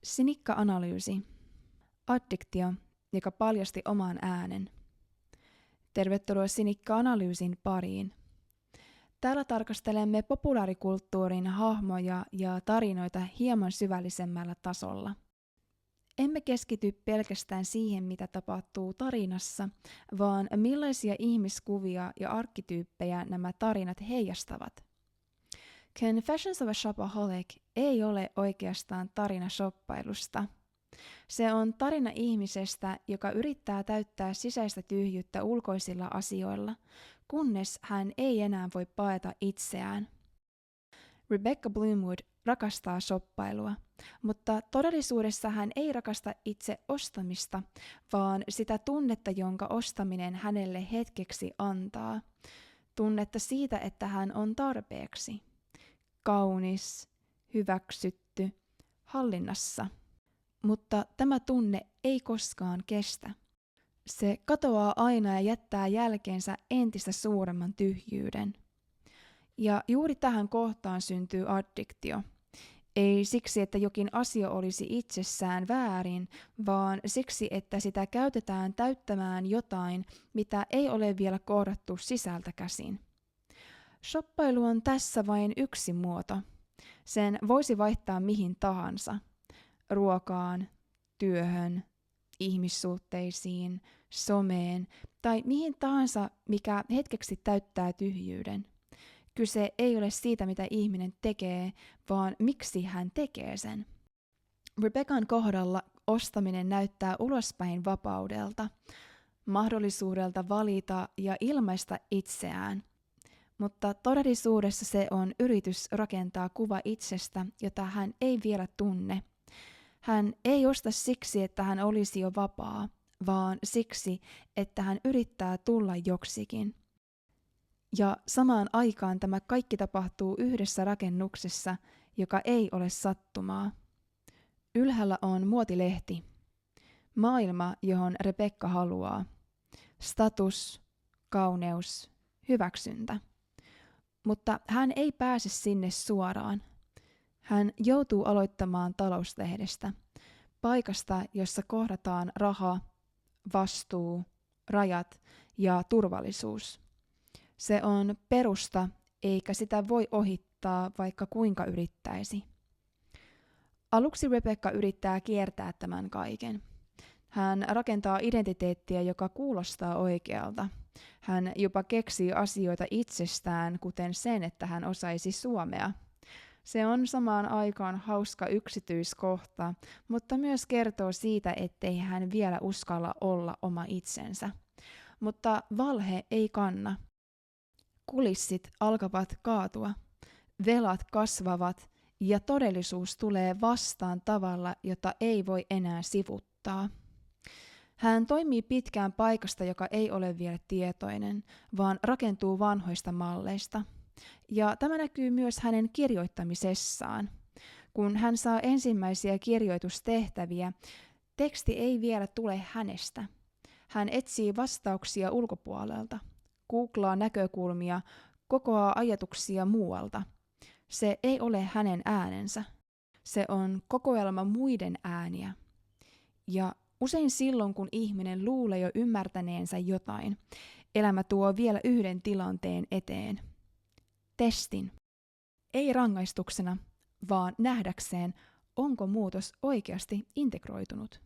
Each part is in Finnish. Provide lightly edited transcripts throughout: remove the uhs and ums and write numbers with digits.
Sinikka-analyysi. Addiktio, joka paljasti oman äänen. Tervetuloa Sinikka-analyysin pariin. Täällä tarkastelemme populaarikulttuurin hahmoja ja tarinoita hieman syvällisemmällä tasolla. Emme keskity pelkästään siihen, mitä tapahtuu tarinassa, vaan millaisia ihmiskuvia ja arkkityyppejä nämä tarinat heijastavat. Confessions of a Shopaholic ei ole oikeastaan tarina shoppailusta. Se on tarina ihmisestä, joka yrittää täyttää sisäistä tyhjyyttä ulkoisilla asioilla, kunnes hän ei enää voi paeta itseään. Rebecca Bloomwood rakastaa shoppailua, mutta todellisuudessa hän ei rakasta itse ostamista, vaan sitä tunnetta, jonka ostaminen hänelle hetkeksi antaa. Tunnetta siitä, että hän on tarpeeksi. Kaunis, hyväksytty, hallinnassa. Mutta tämä tunne ei koskaan kestä. Se katoaa aina ja jättää jälkeensä entistä suuremman tyhjyyden. Ja juuri tähän kohtaan syntyy addiktio. Ei siksi, että jokin asia olisi itsessään väärin, vaan siksi, että sitä käytetään täyttämään jotain, mitä ei ole vielä kohdattu sisältä käsin. Shoppailu on tässä vain yksi muoto. Sen voisi vaihtaa mihin tahansa. Ruokaan, työhön, ihmissuhteisiin, someen tai mihin tahansa, mikä hetkeksi täyttää tyhjyyden. Kyse ei ole siitä, mitä ihminen tekee, vaan miksi hän tekee sen. Rebeccan kohdalla ostaminen näyttää ulospäin vapaudelta, mahdollisuudelta valita ja ilmaista itseään. Mutta todellisuudessa se on yritys rakentaa kuva itsestä, jota hän ei vielä tunne. Hän ei osta siksi, että hän olisi jo vapaa, vaan siksi, että hän yrittää tulla joksikin. Ja samaan aikaan tämä kaikki tapahtuu yhdessä rakennuksessa, joka ei ole sattumaa. Ylhäällä on muotilehti. Maailma, johon Rebecca haluaa. Status, kauneus, hyväksyntä. Mutta hän ei pääse sinne suoraan. Hän joutuu aloittamaan talouslehdestä, paikasta, jossa kohdataan raha, vastuu, rajat ja turvallisuus. Se on perusta, eikä sitä voi ohittaa, vaikka kuinka yrittäisi. Aluksi Rebecca yrittää kiertää tämän kaiken. Hän rakentaa identiteettiä, joka kuulostaa oikealta. Hän jopa keksii asioita itsestään, kuten sen, että hän osaisi suomea. Se on samaan aikaan hauska yksityiskohta, mutta myös kertoo siitä, ettei hän vielä uskalla olla oma itsensä. Mutta valhe ei kanna. Kulissit alkavat kaatua, velat kasvavat ja todellisuus tulee vastaan tavalla, jota ei voi enää sivuttaa. Hän toimii pitkään paikasta, joka ei ole vielä tietoinen, vaan rakentuu vanhoista malleista. Ja tämä näkyy myös hänen kirjoittamisessaan. Kun hän saa ensimmäisiä kirjoitustehtäviä, teksti ei vielä tule hänestä. Hän etsii vastauksia ulkopuolelta, googlaa näkökulmia, kokoaa ajatuksia muualta. Se ei ole hänen äänensä. Se on kokoelma muiden ääniä. Ja usein silloin, kun ihminen luulee jo ymmärtäneensä jotain, elämä tuo vielä yhden tilanteen eteen. Testin. Ei rangaistuksena, vaan nähdäkseen, onko muutos oikeasti integroitunut.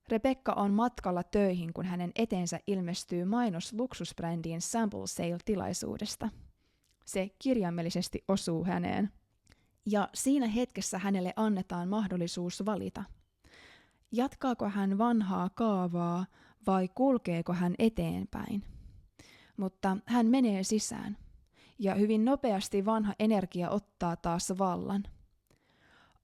Rebecca on matkalla töihin, kun hänen eteensä ilmestyy mainos luksusbrändien sample sale-tilaisuudesta. Se kirjaimellisesti osuu häneen. Ja siinä hetkessä hänelle annetaan mahdollisuus valita. Jatkaako hän vanhaa kaavaa vai kulkeeko hän eteenpäin? Mutta hän menee sisään. Ja hyvin nopeasti vanha energia ottaa taas vallan.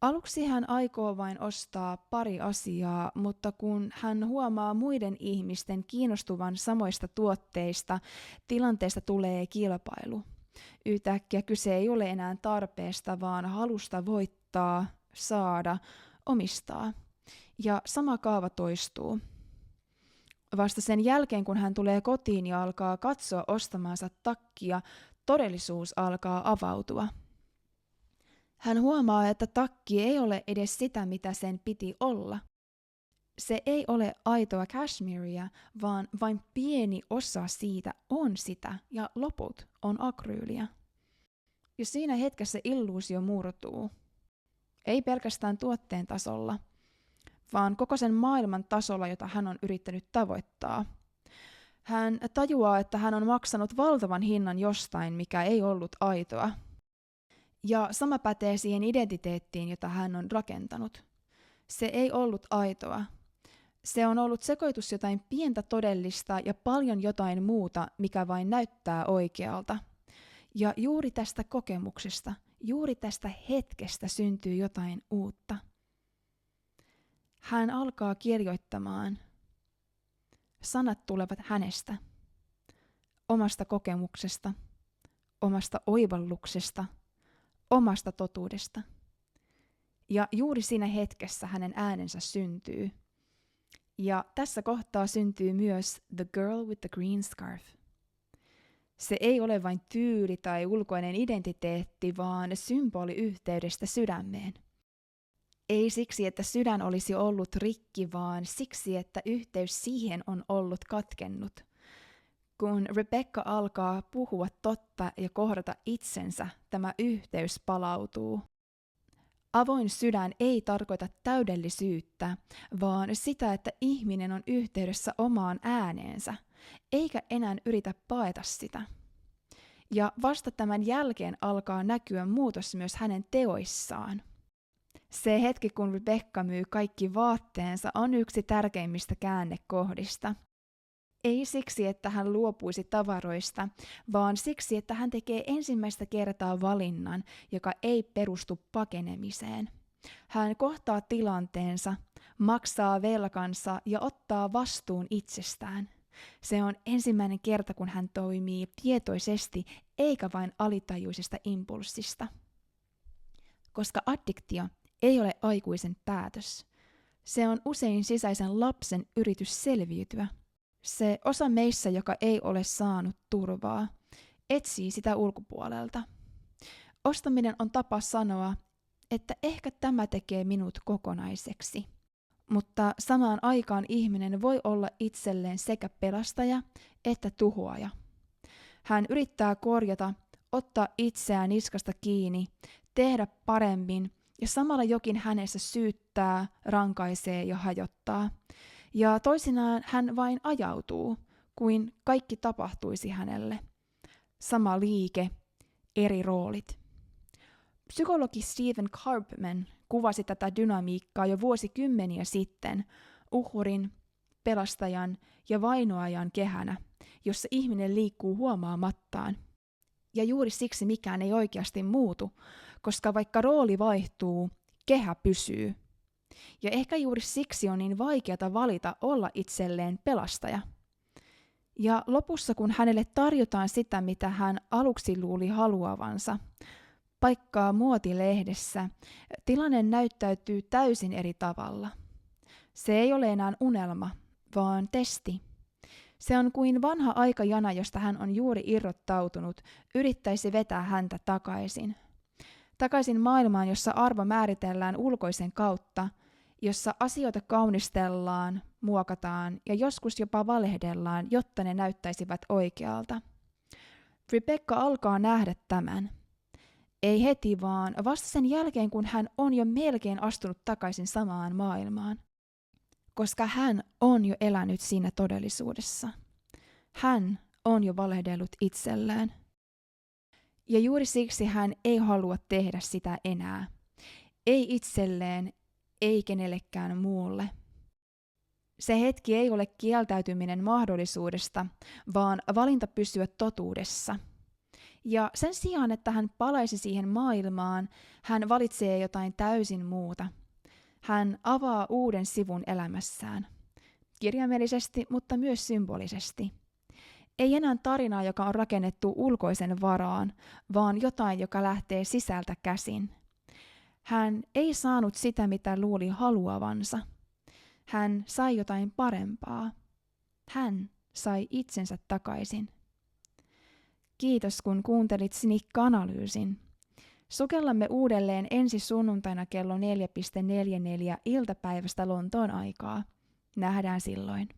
Aluksi hän aikoo vain ostaa pari asiaa, mutta kun hän huomaa muiden ihmisten kiinnostuvan samoista tuotteista, tilanteesta tulee kilpailu. Yhtäkkiä kyse ei ole enää tarpeesta, vaan halusta voittaa, saada, omistaa. Ja sama kaava toistuu. Vasta sen jälkeen, kun hän tulee kotiin ja alkaa katsoa ostamaansa takkia, todellisuus alkaa avautua. Hän huomaa, että takki ei ole edes sitä, mitä sen piti olla. Se ei ole aitoa cashmereä, vaan vain pieni osa siitä on sitä ja loput on akryyliä. Ja siinä hetkessä illuusio murtuu. Ei pelkästään tuotteen tasolla, vaan koko sen maailman tasolla, jota hän on yrittänyt tavoittaa. Hän tajuaa, että hän on maksanut valtavan hinnan jostain, mikä ei ollut aitoa. Ja sama pätee siihen identiteettiin, jota hän on rakentanut. Se ei ollut aitoa. Se on ollut sekoitus jotain pientä todellista ja paljon jotain muuta, mikä vain näyttää oikealta. Ja juuri tästä kokemuksesta, juuri tästä hetkestä syntyy jotain uutta. Hän alkaa kirjoittamaan. Sanat tulevat hänestä, omasta kokemuksesta, omasta oivalluksesta, omasta totuudesta. Ja juuri siinä hetkessä hänen äänensä syntyy. Ja tässä kohtaa syntyy myös The Girl with the Green Scarf. Se ei ole vain tyyli tai ulkoinen identiteetti, vaan symboli yhteydestä sydämeen. Ei siksi, että sydän olisi ollut rikki, vaan siksi, että yhteys siihen on ollut katkennut. Kun Rebecca alkaa puhua totta ja kohdata itsensä, tämä yhteys palautuu. Avoin sydän ei tarkoita täydellisyyttä, vaan sitä, että ihminen on yhteydessä omaan ääneensä, eikä enää yritä paeta sitä. Ja vasta tämän jälkeen alkaa näkyä muutos myös hänen teoissaan. Se hetki, kun Rebecca myy kaikki vaatteensa, on yksi tärkeimmistä käännekohdista. Ei siksi, että hän luopuisi tavaroista, vaan siksi, että hän tekee ensimmäistä kertaa valinnan, joka ei perustu pakenemiseen. Hän kohtaa tilanteensa, maksaa velkansa ja ottaa vastuun itsestään. Se on ensimmäinen kerta, kun hän toimii tietoisesti eikä vain alitajuisesta impulssista. Koska addiktio ei ole aikuisen päätös. Se on usein sisäisen lapsen yritys selviytyä. Se osa meissä, joka ei ole saanut turvaa, etsii sitä ulkopuolelta. Ostaminen on tapa sanoa, että ehkä tämä tekee minut kokonaiseksi. Mutta samaan aikaan ihminen voi olla itselleen sekä pelastaja että tuhoaja. Hän yrittää korjata, ottaa itseään niskasta kiinni, tehdä paremmin ja samalla jokin hänessä syyttää, rankaisee ja hajottaa. Ja toisinaan hän vain ajautuu, kuin kaikki tapahtuisi hänelle. Sama liike, eri roolit. Psykologi Stephen Karpman kuvasi tätä dynamiikkaa jo vuosikymmeniä sitten uhrin, pelastajan ja vainoajan kehänä, jossa ihminen liikkuu huomaamattaan. Ja juuri siksi mikään ei oikeasti muutu, koska vaikka rooli vaihtuu, kehä pysyy. Ja ehkä juuri siksi on niin vaikeata valita olla itselleen pelastaja. Ja lopussa, kun hänelle tarjotaan sitä, mitä hän aluksi luuli haluavansa, paikkaa muotilehdessä, tilanne näyttäytyy täysin eri tavalla. Se ei ole enää unelma, vaan testi. Se on kuin vanha aikajana, josta hän on juuri irrottautunut, yrittäisi vetää häntä takaisin. Takaisin maailmaan, jossa arvo määritellään ulkoisen kautta, jossa asioita kaunistellaan, muokataan ja joskus jopa valehdellaan, jotta ne näyttäisivät oikealta. Rebecca alkaa nähdä tämän. Ei heti, vaan vasta sen jälkeen, kun hän on jo melkein astunut takaisin samaan maailmaan. Koska hän on jo elänyt siinä todellisuudessa. Hän on jo valehdellut itselleen. Ja juuri siksi hän ei halua tehdä sitä enää. Ei itselleen, ei kenellekään muulle. Se hetki ei ole kieltäytyminen mahdollisuudesta, vaan valinta pysyä totuudessa. Ja sen sijaan, että hän palaisi siihen maailmaan, hän valitsee jotain täysin muuta. Hän avaa uuden sivun elämässään. Kirjaimellisesti, mutta myös symbolisesti. Ei enää tarinaa, joka on rakennettu ulkoisen varaan, vaan jotain, joka lähtee sisältä käsin. Hän ei saanut sitä, mitä luuli haluavansa. Hän sai jotain parempaa. Hän sai itsensä takaisin. Kiitos, kun kuuntelit Sinikka-analyysin. Sukellamme uudelleen ensi sunnuntaina kello 4.44 iltapäivästä Lontoon aikaa. Nähdään silloin.